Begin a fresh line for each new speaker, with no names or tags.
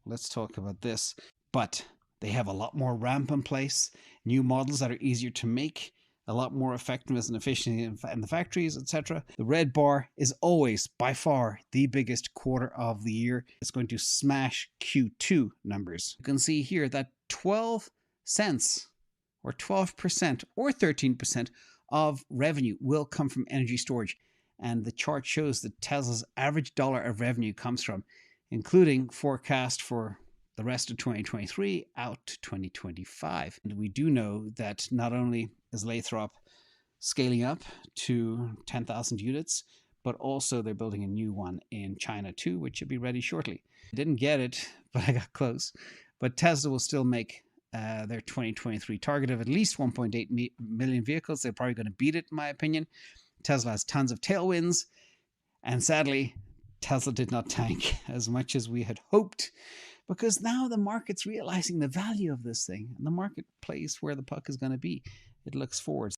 let's talk about this. But they have a lot more ramp in place, new models that are easier to make, a lot more effectiveness and efficiency in the factories, etc. The red bar is always, by far, the biggest quarter of the year. It's going to smash Q2 numbers. You can see here that 12 cents or 12% or 13% of revenue will come from energy storage. And the chart shows that Tesla's average dollar of revenue comes from, including forecast for the rest of 2023 out to 2025. And we do know that not only is Lathrop scaling up to 10,000 units, but also they're building a new one in China too, which should be ready shortly. I didn't get it, but I got close. But Tesla will still make their 2023 target of at least 1.8 million vehicles. They're probably going to beat it, in my opinion. Tesla has tons of tailwinds, and sadly, Tesla did not tank as much as we had hoped, because now the market's realizing the value of this thing, and the market plays where the puck is going to be. It looks forward.